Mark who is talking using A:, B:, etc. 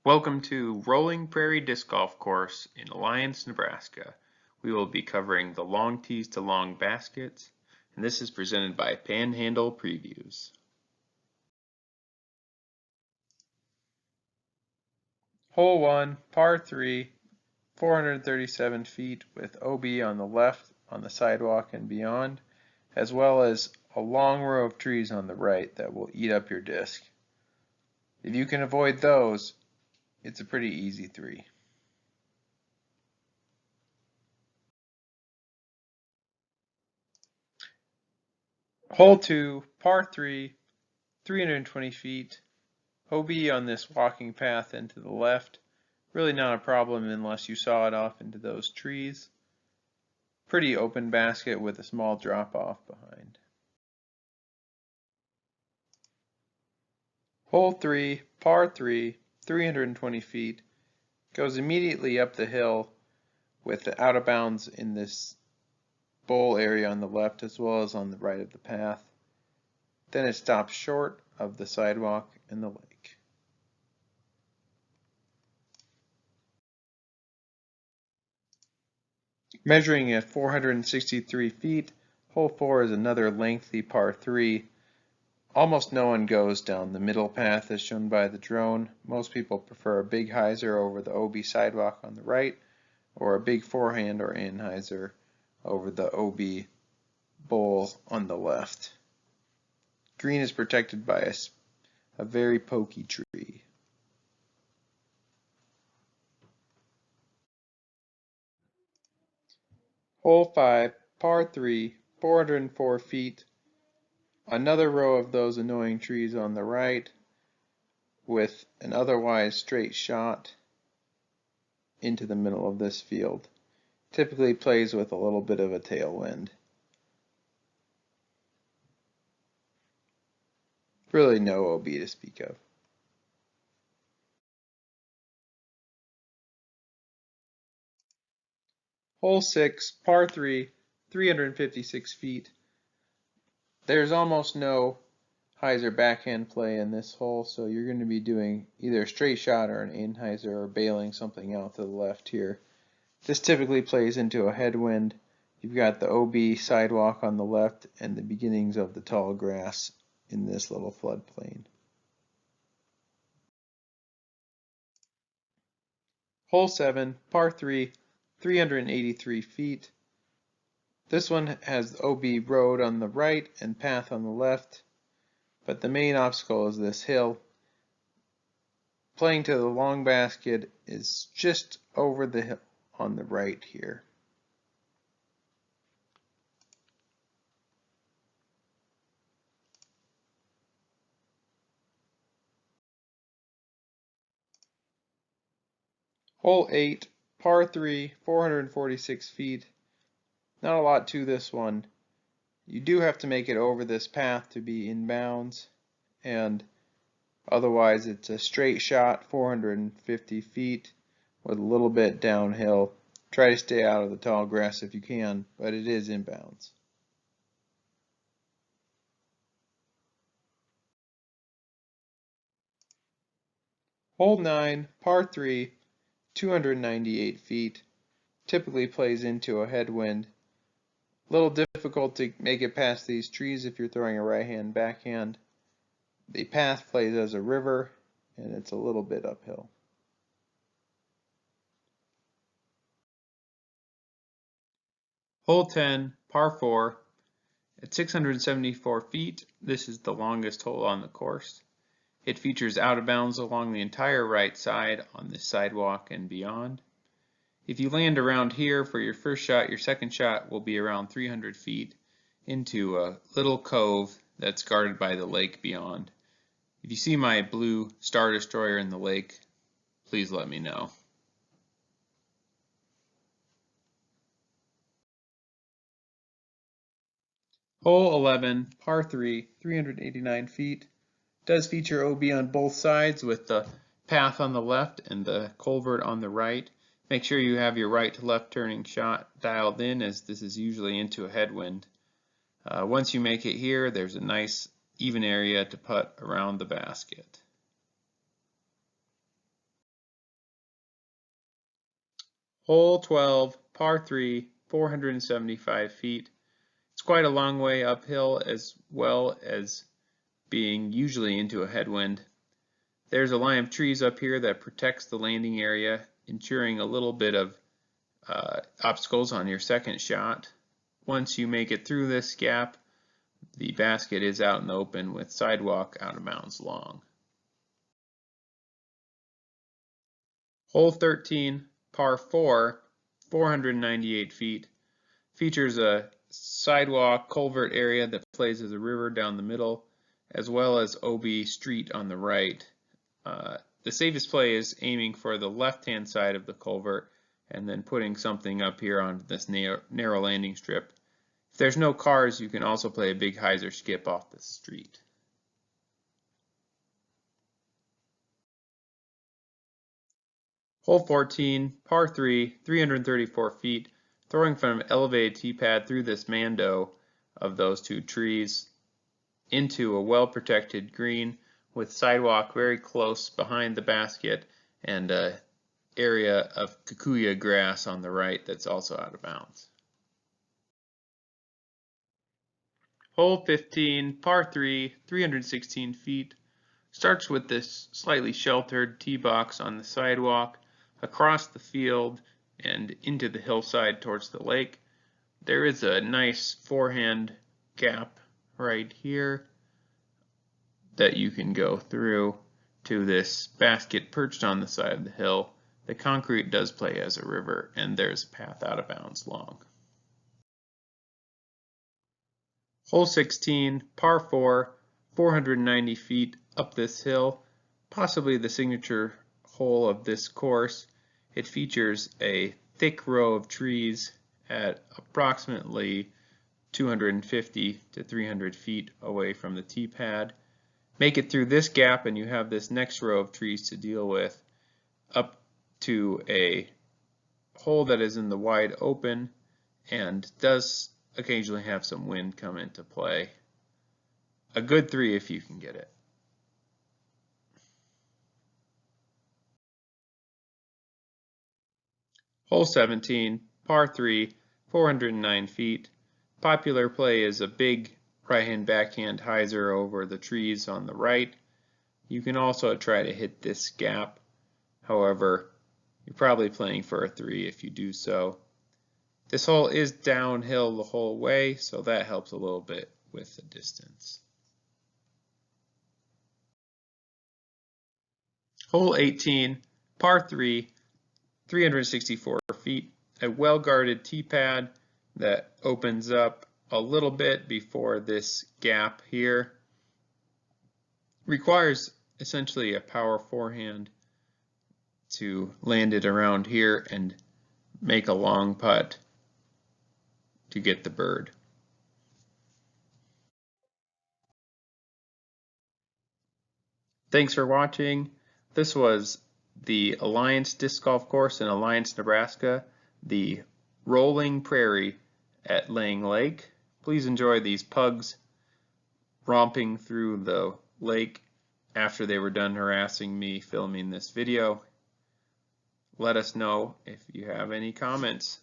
A: Welcome to Rolling Prairie Disc Golf course in Alliance, Nebraska. We will be covering the long tees to long baskets, and this is presented by Panhandle Previews. Hole 1, par 3, 437 feet with OB on the left on the sidewalk and beyond, as well as a long row of trees on the right that will eat up your disc. If you can avoid those, it's a pretty easy 3. Hole 2, par 3, 320 feet, OB on this walking path into the left. Really not a problem unless you saw it off into those trees. Pretty open basket with a small drop off behind. Hole 3, par 3, 320 feet, goes immediately up the hill with the out of bounds in this bowl area on the left as well as on the right of the path. Then it stops short of the sidewalk and the lake. Measuring at 463 feet, hole 4 is another lengthy par 3. Almost no one goes down the middle path as shown by the drone. Most people prefer a big hyzer over the OB sidewalk on the right, or a big forehand or anhyzer over the OB bowl on the left. Green is protected by a very pokey tree. Hole 5, par 3, 404 feet. Another row of those annoying trees on the right with an otherwise straight shot into the middle of this field. Typically plays with a little bit of a tailwind. Really no OB to speak of. Hole 6, par 3, 356 feet. There's almost no hyzer backhand play in this hole, so you're going to be doing either a straight shot or an anhyzer or bailing something out to the left here. This typically plays into a headwind. You've got the OB sidewalk on the left and the beginnings of the tall grass in this little floodplain. Hole 7, par 3, 383 feet. This one has OB road on the right and path on the left, but the main obstacle is this hill. Playing to the long basket is just over the hill on the right here. Hole 8, par 3, 446 feet. Not a lot to this one. You do have to make it over this path to be in bounds, and otherwise it's a straight shot, 450 feet with a little bit downhill. Try to stay out of the tall grass if you can, but it is in bounds. Hole 9, par 3, 298 feet. Typically plays into a headwind. A little difficult to make it past these trees if you're throwing a right-hand backhand. The path plays as a river, and it's a little bit uphill. Hole 10, par 4, at 674 feet, this is the longest hole on the course. It features out of bounds along the entire right side on the sidewalk and beyond. If you land around here for your first shot, your second shot will be around 300 feet into a little cove that's guarded by the lake beyond. If you see my blue Star Destroyer in the lake, please let me know. Hole 11, par 3, 389 feet. Does feature OB on both sides with the path on the left and the culvert on the right. Make sure you have your right to left turning shot dialed in, as this is usually into a headwind. Once you make it here, there's a nice even area to putt around the basket. Hole 12, par 3, 475 feet. It's quite a long way uphill as well as being usually into a headwind. There's a line of trees up here that protects the landing area, ensuring a little bit of obstacles on your second shot. Once you make it through this gap, the basket is out in the open with sidewalk out of bounds long. Hole 13, par 4, 498 feet, features a sidewalk culvert area that plays as a river down the middle, as well as OB Street on the right. The safest play is aiming for the left-hand side of the culvert and then putting something up here on this narrow landing strip. If there's no cars, you can also play a big hyzer skip off the street. Hole 14, par 3, 334 feet, throwing from an elevated tee pad through this mando of those two trees into a well-protected green with sidewalk very close behind the basket and an area of kikuya grass on the right that's also out of bounds. Hole 15, par 3, 316 feet, starts with this slightly sheltered tee box on the sidewalk across the field and into the hillside towards the lake. There is a nice forehand gap right here that you can go through to this basket perched on the side of the hill. The concrete does play as a river, and there's a path out of bounds long. Hole 16, par 4, 490 feet up this hill, possibly the signature hole of this course. It features a thick row of trees at approximately 250 to 300 feet away from the tee pad. Make it through this gap and you have this next row of trees to deal with up to a hole that is in the wide open and does occasionally have some wind come into play. A good 3 if you can get it. Hole 17, par 3, 409 feet. Popular play is a big right-hand backhand hyzer over the trees on the right. You can also try to hit this gap. However, you're probably playing for a 3 if you do so. This hole is downhill the whole way, so that helps a little bit with the distance. Hole 18, par 3, 364 feet, a well-guarded tee pad that opens up a little bit before this gap here. Requires essentially a power forehand to land it around here and make a long putt to get the bird. Thanks for watching. This was the Alliance Disc Golf Course in Alliance, Nebraska, the Rolling Prairie at Lang Lake. Please enjoy these pugs romping through the lake after they were done harassing me filming this video. Let us know if you have any comments.